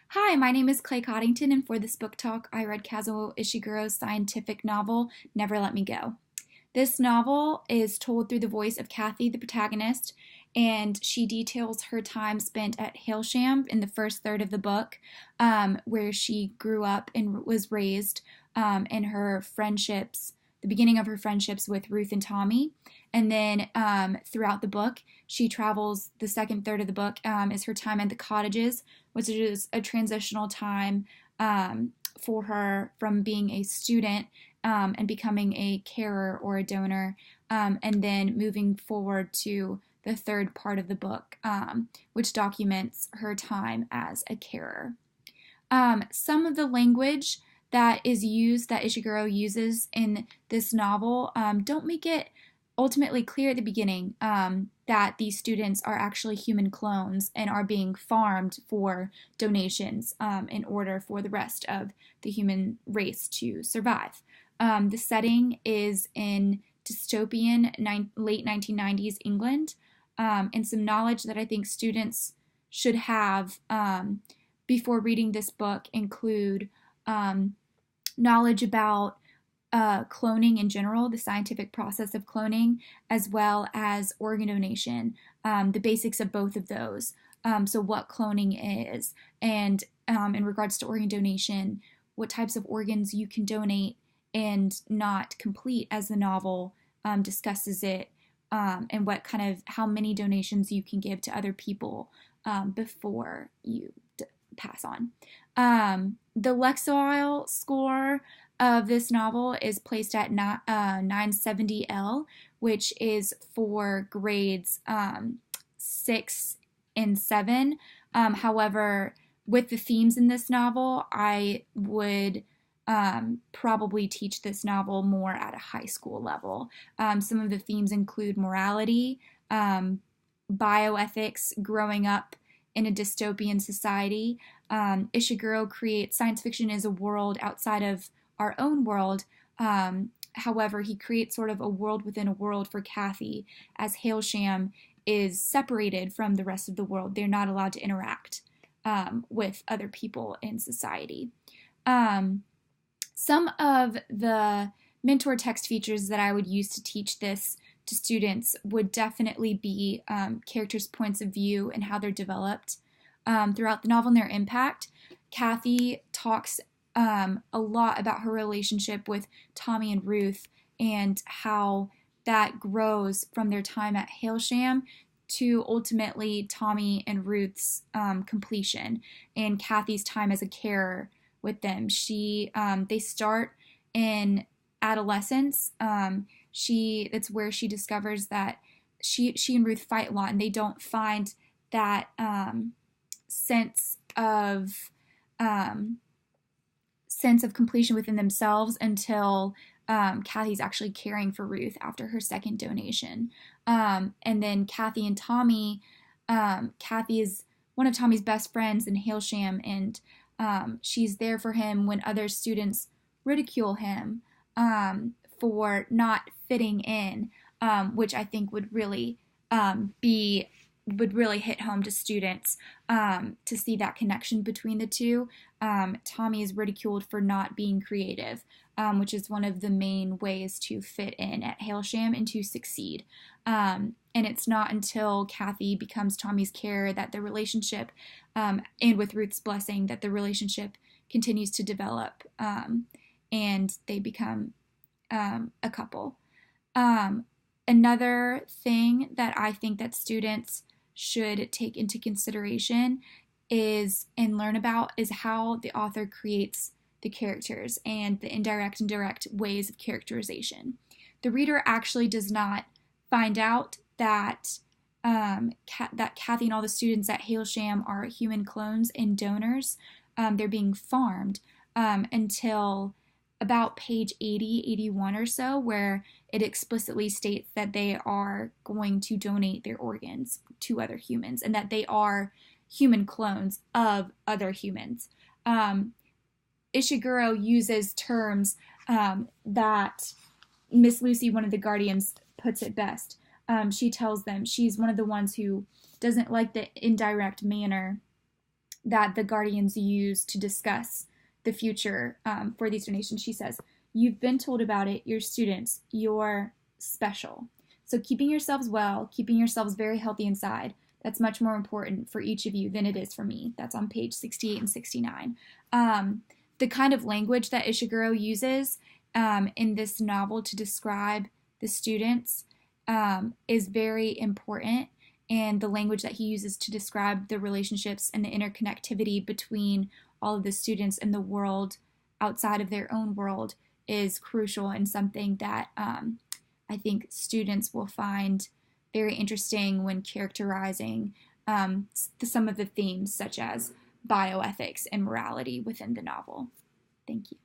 Hi, my name is Clay Coddington, and for this book talk, I read Kazuo Ishiguro's scientific novel, Never Let Me Go. This novel is told through the voice of Kathy, the protagonist, and she details her time spent at Hailsham in the first third of the book, where she grew up and was raised, and her friendships, the beginning of her friendships with Ruth and Tommy. And then throughout the book, she travels, the second third of the book is her time at the cottages, which is a transitional time for her from being a student and becoming a carer or a donor, and then moving forward to the third part of the book, which documents her time as a carer. Some of the language that is used, that Ishiguro uses in this novel, don't make it ultimately clear at the beginning that these students are actually human clones and are being farmed for donations in order for the rest of the human race to survive. The setting is in dystopian late 1990s England, and some knowledge that I think students should have before reading this book include knowledge about cloning in general, the scientific process of cloning, as well as organ donation, the basics of both of those. So what cloning is, and in regards to organ donation, what types of organs you can donate and not complete, as the novel discusses it, and what kind of, how many donations you can give to other people before you pass on. The Lexile score of this novel is placed at 970L, which is for grades 6 and 7. However, with the themes in this novel, I would probably teach this novel more at a high school level. Some of the themes include morality, bioethics, growing up in a dystopian society. Ishiguro creates science fiction as a world outside of our own world. However, he creates sort of a world within a world for Kathy, as Hailsham is separated from the rest of the world. They're not allowed to interact with other people in society. Some of the mentor text features that I would use to teach this to students would definitely be characters' points of view and how they're developed throughout the novel and their impact. Kathy talks a lot about her relationship with Tommy and Ruth and how that grows from their time at Hailsham to ultimately Tommy and Ruth's completion and Kathy's time as a carer with them. They start in adolescence. It's where she discovers that she and Ruth fight a lot, and they don't find that sense of completion within themselves until Kathy's actually caring for Ruth after her second donation. And then Kathy and Tommy, Kathy is one of Tommy's best friends in Hailsham, and she's there for him when other students ridicule him for not fitting in, which I think would really hit home to students to see that connection between the two. Tommy is ridiculed for not being creative, which is one of the main ways to fit in at Hailsham and to succeed. And it's not until Kathy becomes Tommy's carer that the relationship, and with Ruth's blessing, that the relationship continues to develop, and they become a couple. Another thing that I think that students should take into consideration and learn about is how the author creates the characters and the indirect and direct ways of characterization. The reader actually does not find out that that Kathy and all the students at Hailsham are human clones and donors. They're being farmed until about page 80, 81 or so, where it explicitly states that they are going to donate their organs to other humans and that they are human clones of other humans. Ishiguro uses terms that Miss Lucy, one of the guardians, puts it best. She tells them she's one of the ones who doesn't like the indirect manner that the guardians use to discuss the future for these donations. She says, "You've been told about it, you're students, you're special. So keeping yourselves well, keeping yourselves very healthy inside, that's much more important for each of you than it is for me." That's on page 68 and 69. The kind of language that Ishiguro uses in this novel to describe the students is very important, and the language that he uses to describe the relationships and the interconnectivity between all of the students and the world outside of their own world is crucial and something that I think students will find very interesting when characterizing some of the themes such as bioethics and morality within the novel. Thank you.